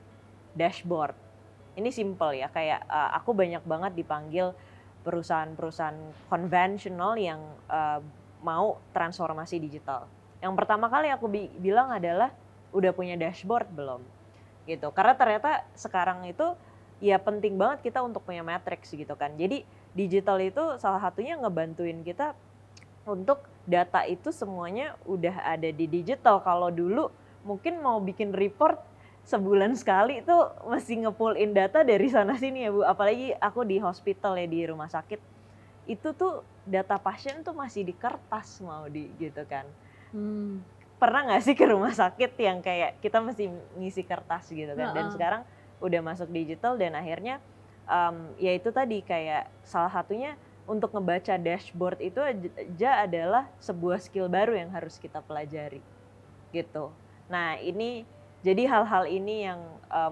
dashboard. Ini simple ya, kayak aku banyak banget dipanggil perusahaan-perusahaan konvensional yang mau transformasi digital. Yang pertama kali aku bilang adalah udah punya dashboard belum? Gitu. Karena ternyata sekarang itu ya penting banget kita untuk punya matrix gitu kan. Jadi digital itu salah satunya ngebantuin kita untuk data itu semuanya udah ada di digital. Kalau dulu mungkin mau bikin report sebulan sekali itu mesti nge-pull in data dari sana sini ya Bu. Apalagi aku di hospital ya, di rumah sakit. Itu tuh data pasien tuh masih di kertas gitu kan. Pernah gak sih ke rumah sakit yang kayak kita mesti ngisi kertas gitu kan. Dan sekarang udah masuk digital, dan akhirnya ya itu tadi kayak salah satunya untuk ngebaca dashboard itu aja adalah sebuah skill baru yang harus kita pelajari gitu. Nah ini jadi hal-hal ini yang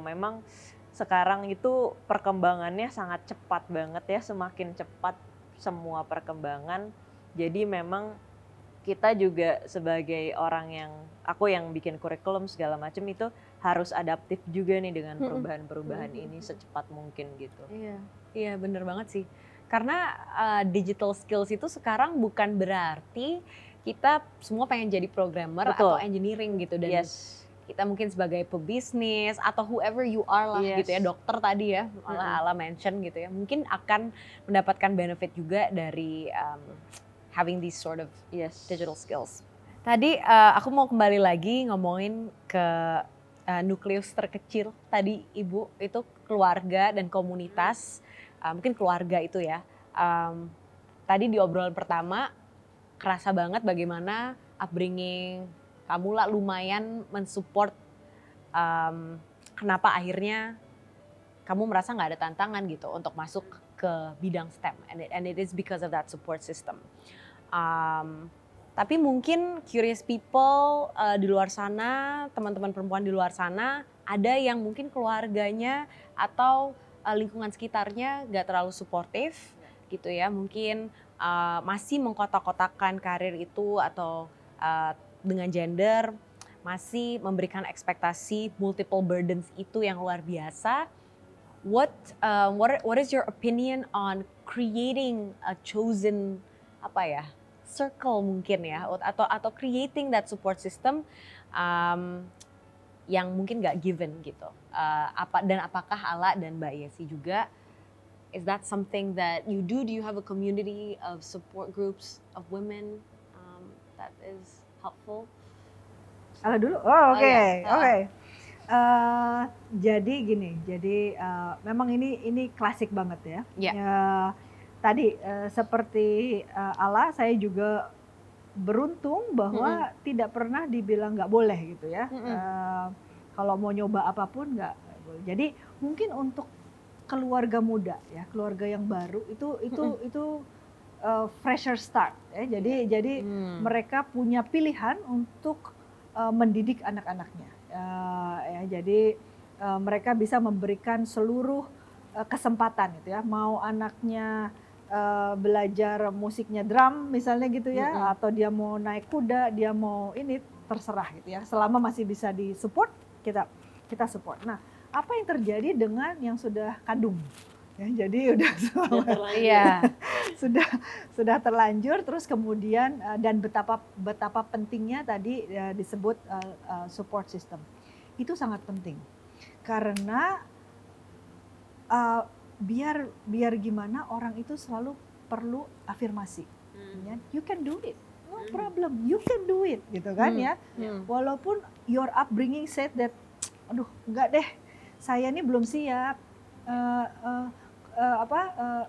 memang sekarang itu perkembangannya sangat cepat banget ya, semakin cepat semua perkembangan. Jadi memang kita juga sebagai orang aku yang bikin kurikulum segala macam itu harus adaptif juga nih dengan perubahan-perubahan ini secepat mungkin gitu. Iya bener banget sih. Karena digital skills itu sekarang bukan berarti kita semua pengen jadi programmer atau engineering gitu. Dan kita mungkin sebagai pebisnis atau whoever you are lah gitu ya, dokter tadi ya, ala mention gitu ya, mungkin akan mendapatkan benefit juga dari having these sort of digital skills. Tadi aku mau kembali lagi ngomongin ke nukleus terkecil tadi Ibu, itu keluarga dan komunitas, mungkin keluarga itu ya. Tadi di obrolan pertama kerasa banget bagaimana upbringing kamu lah lumayan mensupport kenapa akhirnya kamu merasa nggak ada tantangan gitu untuk masuk ke bidang STEM, and it is because of that support system. Tapi mungkin curious people di luar sana, teman-teman perempuan di luar sana, ada yang mungkin keluarganya atau lingkungan sekitarnya gak terlalu suportif gitu ya. Mungkin masih mengkotak-kotakan karir itu atau dengan gender, masih memberikan ekspektasi multiple burdens itu yang luar biasa. What is your opinion on creating a chosen circle mungkin ya, atau creating that support system yang mungkin nggak given gitu. Apakah Ala dan Mbak Yesi juga, is that something that you do? Do you have a community of support groups of women that is helpful? Ala dulu. Oke. Jadi gini, memang ini klasik banget ya. Tadi seperti Ala, saya juga beruntung bahwa tidak pernah dibilang nggak boleh gitu ya. Kalau mau nyoba apapun nggak boleh. Jadi mungkin untuk keluarga muda ya, keluarga yang baru itu fresher start ya. Jadi mereka punya pilihan untuk mendidik anak-anaknya. Jadi mereka bisa memberikan seluruh kesempatan gitu ya. Mau anaknya belajar musiknya drum misalnya gitu ya, atau dia mau naik kuda, dia mau ini, terserah gitu ya. Selama masih bisa disupport, kita support. Nah, apa yang terjadi dengan yang sudah kadung Ya, jadi udah Iya. sudah terlanjur, terus kemudian dan betapa pentingnya tadi disebut support system. Itu sangat penting karena biar gimana orang itu selalu perlu afirmasi. Ya, you can do it, no problem, you can do it, gitu kan ya. Walaupun your upbringing said that, aduh enggak deh, saya ini belum siap.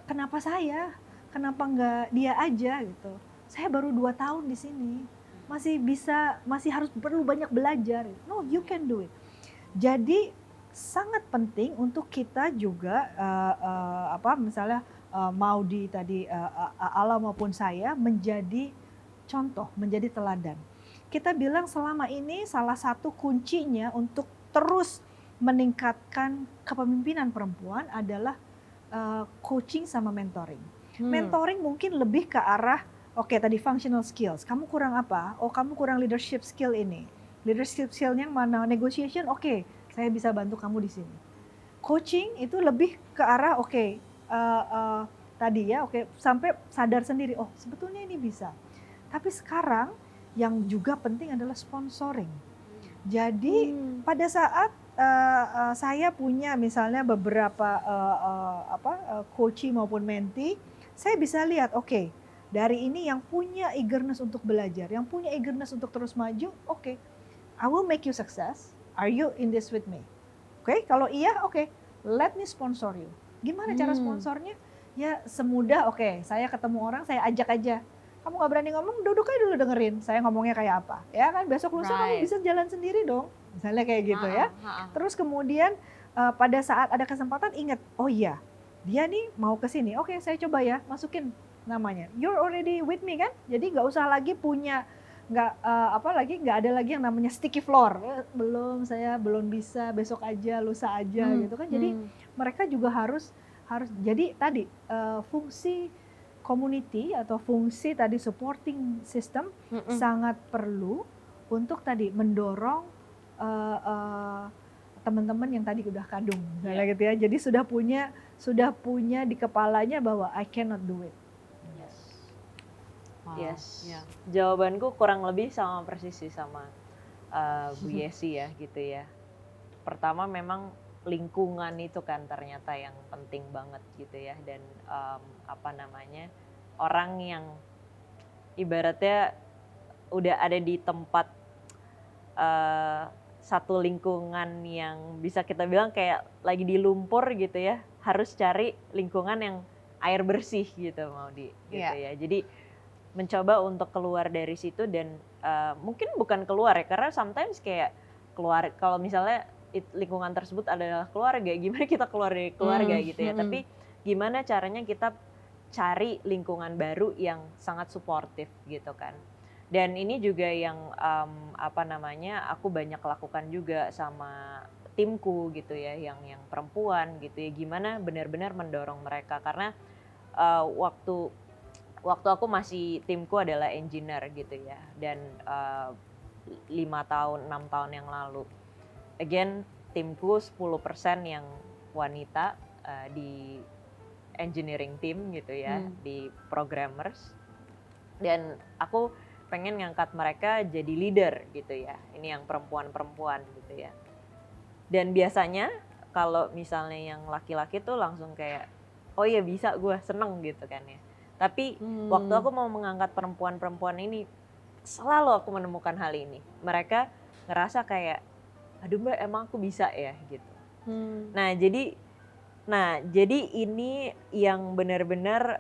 Kenapa saya? Kenapa enggak dia aja gitu? Saya baru 2 tahun di sini, masih harus perlu banyak belajar. No, you can do it. Jadi sangat penting untuk kita juga misalnya mau di tadi Ala maupun saya menjadi contoh, menjadi teladan. Kita bilang selama ini salah satu kuncinya untuk terus meningkatkan kepemimpinan perempuan adalah coaching sama mentoring. Mentoring mungkin lebih ke arah tadi functional skills. Kamu kurang apa? Oh, kamu kurang leadership skill ini. Leadership skill yang mana? Negotiation, saya bisa bantu kamu di sini. Coaching itu lebih ke arah sampai sadar sendiri, oh sebetulnya ini bisa. Tapi sekarang yang juga penting adalah sponsoring. Jadi pada saat saya punya misalnya beberapa coaching maupun mentee, saya bisa lihat dari ini yang punya eagerness untuk belajar, yang punya eagerness untuk terus maju, I will make you success. Are you in this with me? Kalau iya, let me sponsor you. Gimana cara sponsornya? Ya semudah, saya ketemu orang, saya ajak aja. Kamu gak berani ngomong, duduk aja dulu dengerin saya ngomongnya kayak apa. Ya kan, besok lusa kamu bisa jalan sendiri dong. Misalnya kayak gitu ya. Terus kemudian pada saat ada kesempatan ingat, oh iya, dia nih mau ke sini. Saya coba ya, masukin namanya. You're already with me kan? Jadi gak usah lagi punya nggak ada lagi yang namanya sticky floor. Saya belum bisa, besok aja, lusa aja gitu kan. Jadi mereka juga harus jadi tadi fungsi community atau fungsi tadi supporting system sangat perlu untuk tadi mendorong teman-teman yang tadi udah kadung gitu ya. Jadi sudah punya di kepalanya bahwa I cannot do it. Wow. Yes. Jawabanku kurang lebih sama persis sih sama Bu Yesi ya gitu ya. Pertama memang lingkungan itu kan ternyata yang penting banget gitu ya, dan orang yang ibaratnya udah ada di tempat satu lingkungan yang bisa kita bilang kayak lagi di lumpur gitu ya, harus cari lingkungan yang air bersih gitu gitu ya. Jadi mencoba untuk keluar dari situ dan mungkin bukan keluar ya, karena sometimes kayak keluar kalau misalnya lingkungan tersebut adalah keluarga, gimana kita keluar dari keluarga gitu ya. Tapi gimana caranya kita cari lingkungan baru yang sangat suportif gitu kan. Dan ini juga yang aku banyak lakukan juga sama timku gitu ya, yang perempuan gitu ya, gimana benar-benar mendorong mereka. Karena waktu aku masih, timku adalah engineer gitu ya, dan 5 tahun, 6 tahun yang lalu, again timku 10% yang wanita di engineering team gitu ya, di programmers, dan aku pengen ngangkat mereka jadi leader gitu ya, ini yang perempuan-perempuan gitu ya. Dan biasanya kalau misalnya yang laki-laki tuh langsung kayak, oh iya bisa, gue seneng gitu kan ya. Tapi waktu aku mau mengangkat perempuan-perempuan ini, selalu aku menemukan hal ini. Mereka ngerasa kayak, aduh Mbak, emang aku bisa ya gitu. Nah jadi ini yang benar-benar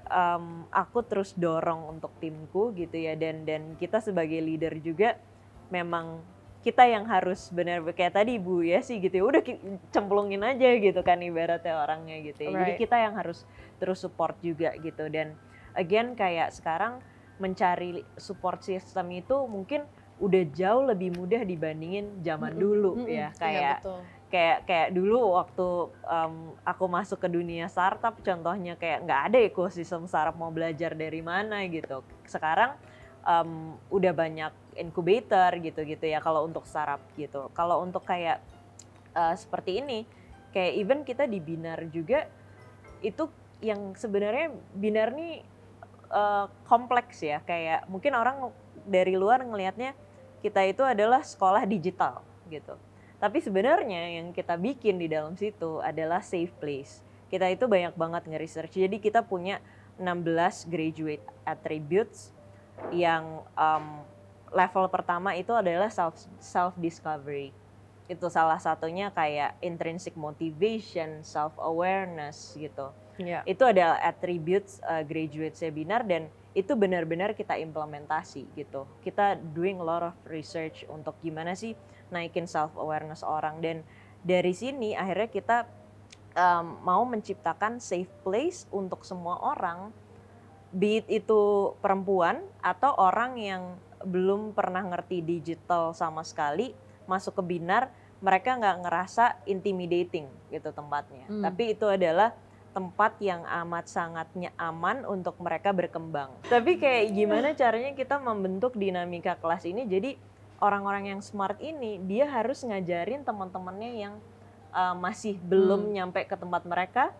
aku terus dorong untuk timku gitu ya, dan kita sebagai leader juga memang kita yang harus benar kayak tadi Bu ya sih gitu ya, udah cemplungin aja gitu kan ibaratnya orangnya gitu ya. Jadi kita yang harus terus support juga gitu. Dan again kayak sekarang mencari support system itu mungkin udah jauh lebih mudah dibandingin zaman dulu ya. Kayak dulu waktu aku masuk ke dunia startup, contohnya kayak nggak ada ekosistem startup, mau belajar dari mana gitu. Sekarang udah banyak incubator gitu ya kalau untuk startup gitu. Kalau untuk kayak seperti ini, kayak even kita di Binar juga itu yang sebenarnya binar nih kompleks ya, kayak mungkin orang dari luar ngelihatnya kita itu adalah sekolah digital gitu. Tapi sebenarnya yang kita bikin di dalam situ adalah safe place. Kita itu banyak banget nge-research. Jadi kita punya 16 graduate attributes yang level pertama itu adalah self discovery. Itu salah satunya kayak intrinsic motivation, self awareness gitu. Yeah. Itu adalah attributes graduate seminar dan itu benar-benar kita implementasi gitu. Kita doing a lot of research untuk gimana sih naikin self awareness orang, dan dari sini akhirnya kita mau menciptakan safe place untuk semua orang, be it itu perempuan atau orang yang belum pernah ngerti digital sama sekali, masuk ke binar mereka nggak ngerasa intimidating gitu tempatnya. Tapi itu adalah tempat yang amat sangatnya aman untuk mereka berkembang. Tapi kayak gimana caranya kita membentuk dinamika kelas ini, jadi orang-orang yang smart ini dia harus ngajarin teman-temannya yang masih belum nyampe ke tempat mereka,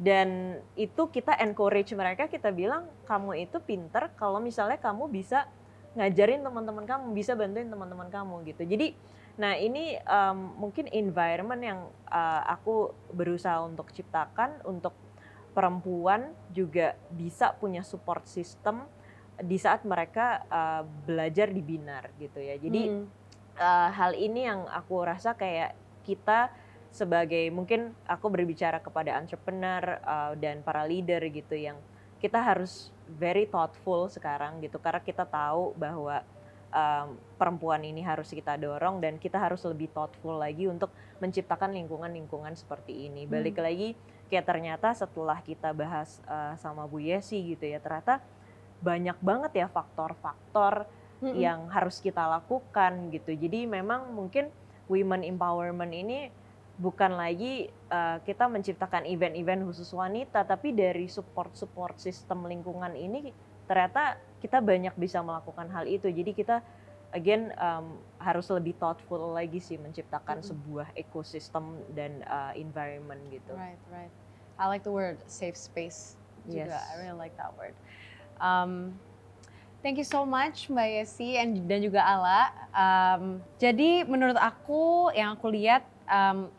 dan itu kita encourage mereka, kita bilang kamu itu pinter kalau misalnya kamu bisa ngajarin teman-teman kamu, bisa bantuin teman-teman kamu gitu. Jadi nah ini mungkin environment yang aku berusaha untuk ciptakan untuk perempuan juga bisa punya support system di saat mereka belajar di binar gitu ya. Jadi hal ini yang aku rasa kayak kita sebagai, mungkin aku berbicara kepada entrepreneur dan para leader gitu, yang kita harus very thoughtful sekarang gitu, karena kita tahu bahwa perempuan ini harus kita dorong dan kita harus lebih thoughtful lagi untuk menciptakan lingkungan-lingkungan seperti ini. Balik lagi kayak ternyata setelah kita bahas sama Bu Yesi gitu ya, ternyata banyak banget ya faktor-faktor yang harus kita lakukan gitu. Jadi memang mungkin women empowerment ini bukan lagi kita menciptakan event-event khusus wanita, tapi dari support sistem lingkungan ini ternyata kita banyak bisa melakukan hal itu. Jadi kita again harus lebih thoughtful lagi sih menciptakan sebuah ekosistem dan environment gitu. Right. I like the word safe space juga. Yes. I really like that word. Thank you so much Mbak Yesi dan juga Ala. Jadi menurut aku, yang aku lihat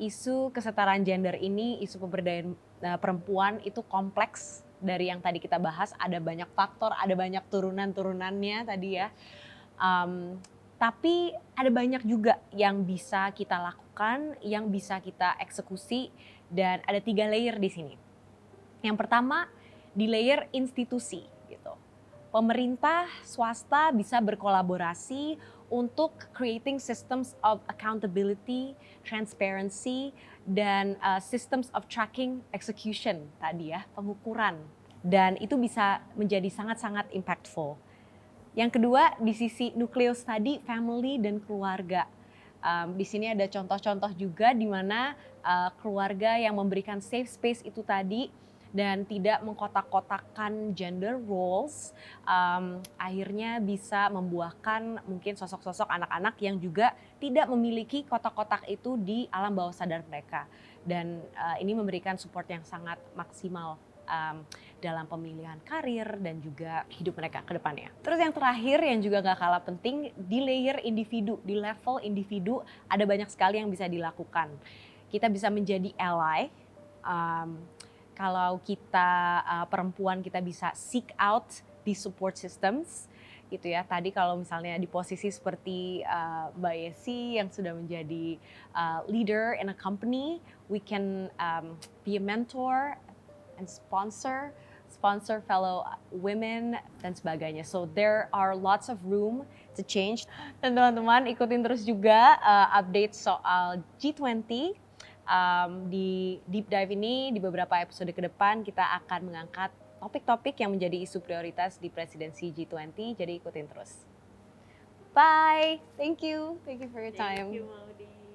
isu kesetaraan gender ini, isu pemberdayaan perempuan itu kompleks. Dari yang tadi kita bahas, ada banyak faktor, ada banyak turunan-turunannya tadi ya. Tapi ada banyak juga yang bisa kita lakukan, yang bisa kita eksekusi, dan ada 3 layer di sini. Yang pertama di layer institusi gitu. Pemerintah, swasta bisa berkolaborasi untuk creating systems of accountability, transparency, dan systems of tracking execution tadi ya, pengukuran. Dan itu bisa menjadi sangat-sangat impactful. Yang kedua di sisi nukleus tadi, family dan keluarga. Di sini ada contoh-contoh juga di mana keluarga yang memberikan safe space itu tadi dan tidak mengkotak-kotakkan gender roles, akhirnya bisa membuahkan mungkin sosok-sosok anak-anak yang juga tidak memiliki kotak-kotak itu di alam bawah sadar mereka. Dan ini memberikan support yang sangat maksimal dalam pemilihan karir dan juga hidup mereka ke depannya. Terus yang terakhir yang juga gak kalah penting, di layer individu, di level individu ada banyak sekali yang bisa dilakukan. Kita bisa menjadi ally, kalau kita perempuan kita bisa seek out di support systems gitu ya. Tadi kalau misalnya di posisi seperti Mbak Yesi yang sudah menjadi leader in a company, we can be a mentor and sponsor fellow women dan sebagainya. So there are lots of room to change. Dan teman-teman ikutin terus juga update soal G20. Di deep dive ini di beberapa episode ke depan kita akan mengangkat topik-topik yang menjadi isu prioritas di presidensi G20. Jadi ikutin terus. Bye. Thank you for your time. Thank you, Maudi.